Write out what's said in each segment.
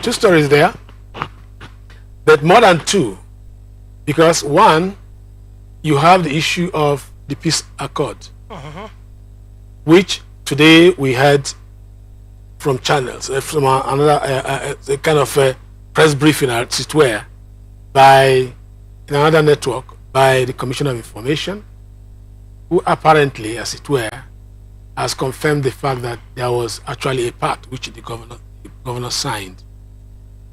two stories there, but more than two, because one, you have the issue of the peace accord, which today we heard from channels, from another kind of press briefing, as it were, by in another network, by the Commissioner of Information, who apparently, as it were, has confirmed the fact that there was actually a pact which the governor signed.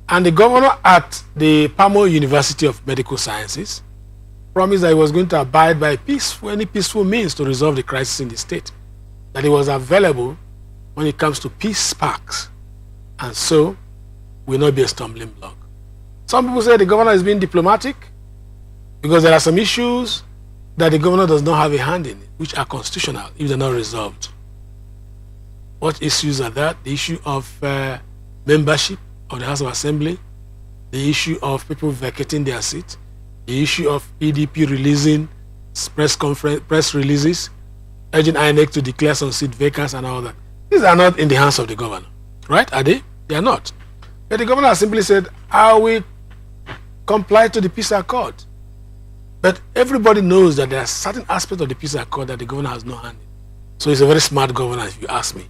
And the governor at the Pamo University of Medical Sciences promised that he was going to abide by any peaceful means to resolve the crisis in the state, that he was available when it comes to peace sparks, and so will not be a stumbling block. Some people say the governor is being diplomatic because there are some issues that the governor does not have a hand in, which are constitutional if they're not resolved. What issues are that? The issue of membership of the House of Assembly, the issue of people vacating their seat, the issue of PDP releasing press releases, urging INEC to declare some seat vacants and all that. These are not in the hands of the governor, right? Are they? They are not. But the governor has simply said, I will comply to the peace accord. But everybody knows that there are certain aspects of the peace accord that the governor has no hand in. So he's a very smart governor, if you ask me.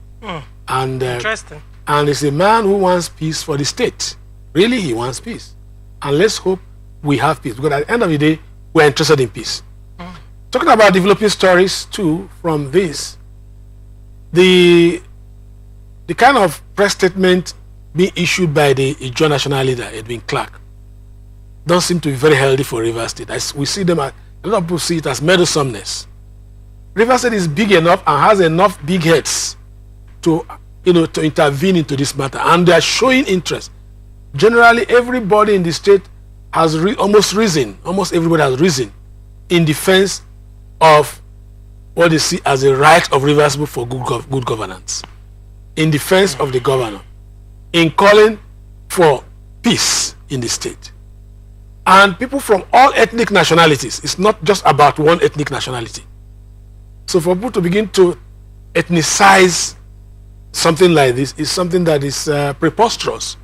And interesting. And he's a man who wants peace for the state. Really, he wants peace. And let's hope we have peace, because at the end of the day, we're interested in peace. Talking about developing stories too from this, the kind of press statement being issued by the Ijaw national leader, Edwin Clark, don't seem to be very healthy for Rivers State. We see them, a lot of people see it as meddlesomeness. Rivers State is big enough and has enough big heads to intervene into this matter, and they are showing interest. Generally, everybody in the state has almost everybody has risen in defense of what they see as a right of Rivers for good governance, in defense of the governor, in calling for peace in the state. And people from all ethnic nationalities, it's not just about one ethnic nationality. So for people to begin to ethnicize something like this is something that is preposterous.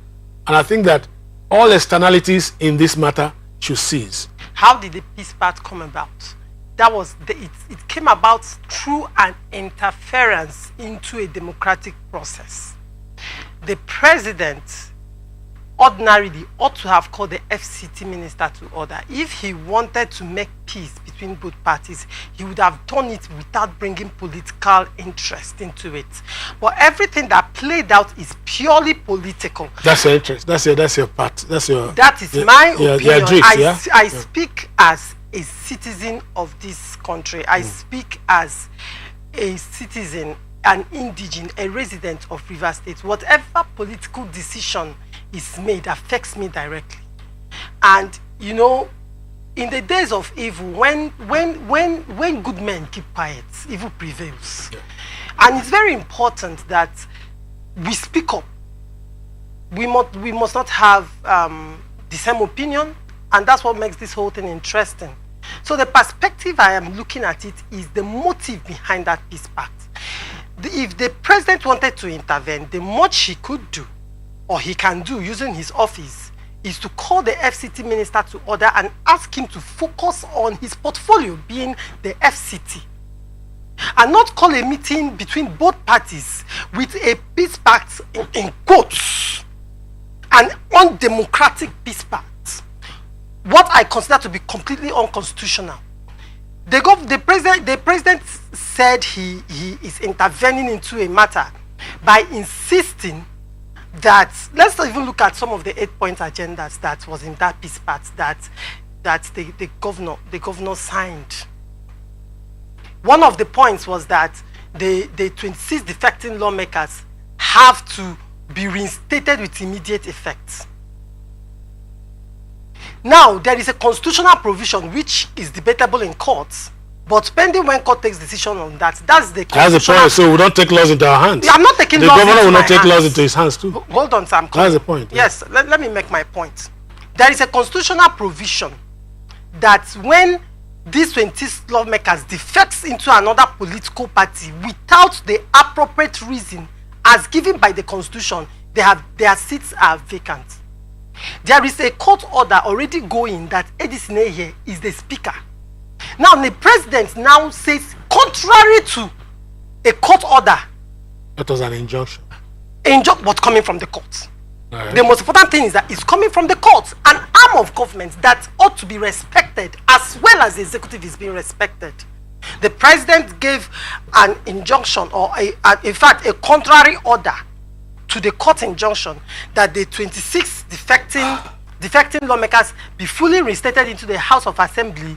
And I think that all externalities in this matter should cease. How did the peace pact come about? It came about through an interference into a democratic process. The president ordinarily ought to have called the FCT minister to order. If he wanted to make peace between both parties, he would have done it without bringing political interest into it. But everything that played out is purely political. That's your interest. That's your part. That is my opinion. Drift, I speak as a citizen of this country. I speak as a citizen, an indigene, a resident of Rivers State. Whatever political decision is made affects me directly. And in the days of evil, when good men keep quiet, evil prevails. And it's very important that we speak up. We must not have the same opinion, and that's what makes this whole thing interesting. So the perspective I am looking at it is the motive behind that peace pact. If the president wanted to intervene, the much he could do, or he can do using his office, is to call the FCT minister to order and ask him to focus on his portfolio, being the FCT, and not call a meeting between both parties with a peace pact in quotes, an undemocratic peace pact, what I consider to be completely unconstitutional. The president said he is intervening into a matter by insisting that, let's even look at some of the 8-point agendas that was in that peace pact that the governor signed. One of the points was that the 26 defecting lawmakers have to be reinstated with immediate effect. Now, there is a constitutional provision which is debatable in courts, but pending when court takes decision on that, that's the point. So we don't take laws into our hands. I'm not taking laws into my hands. The governor will not take laws into his hands too. Hold on, Sam. That's the point. Yes, let me make my point. There is a constitutional provision that when these 20 lawmakers defects into another political party without the appropriate reason as given by the Constitution, their seats are vacant. There is a court order already going that Edison Ehe is the speaker. Now the president now says, contrary to a court order, that was an injunction. But coming from the court. Right. The most important thing is that it's coming from the court, an arm of government that ought to be respected as well as the executive is being respected. The president gave an injunction, or in fact a contrary order to the court injunction, that the 26 defecting lawmakers be fully reinstated into the House of Assembly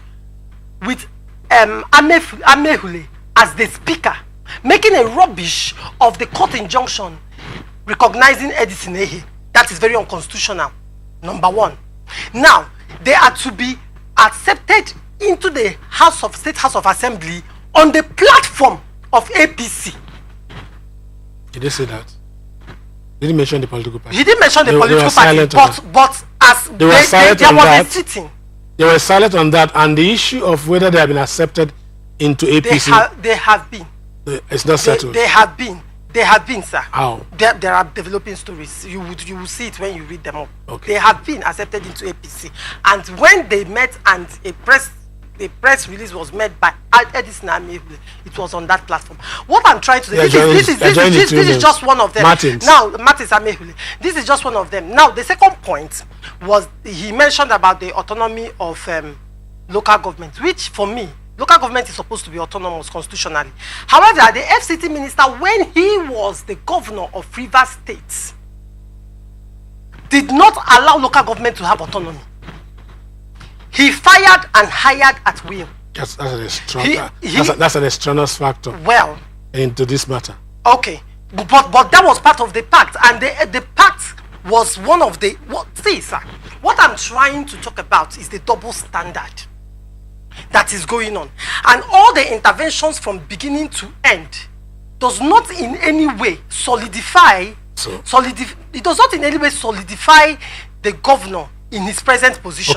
with Amehule as the speaker, making a rubbish of the court injunction recognizing Edison Ehe. That is very unconstitutional, number one. Now, they are to be accepted into the State House of Assembly on the platform of APC. Did they say that? Did he mention the political party? He didn't mention the political party, but as they were silent there on was that. a sitting. They were silent on that, and the issue of whether they have been accepted into APC. They have been. It's not settled. They have been. They have been, sir. How? There are developing stories. You will see it when you read them up. Okay. They have been accepted into APC, and when they met and the press release was made by Edison Amehule, it was on that platform. What I'm trying to say, this is just one of them. Now, Martins Amehule, this is just one of them. Now, the second point was he mentioned about the autonomy of local government, which for me, local government is supposed to be autonomous constitutionally. However, the FCT minister, when he was the governor of Rivers State, did not allow local government to have autonomy. He fired and hired at will. That's an extraneous factor. Well, into this matter. Okay, but that was part of the pact, and the pact was one of the. See, sir, what I'm trying to talk about is the double standard that is going on, and all the interventions from beginning to end does not in any way solidify. It does not in any way solidify the governor in his present position.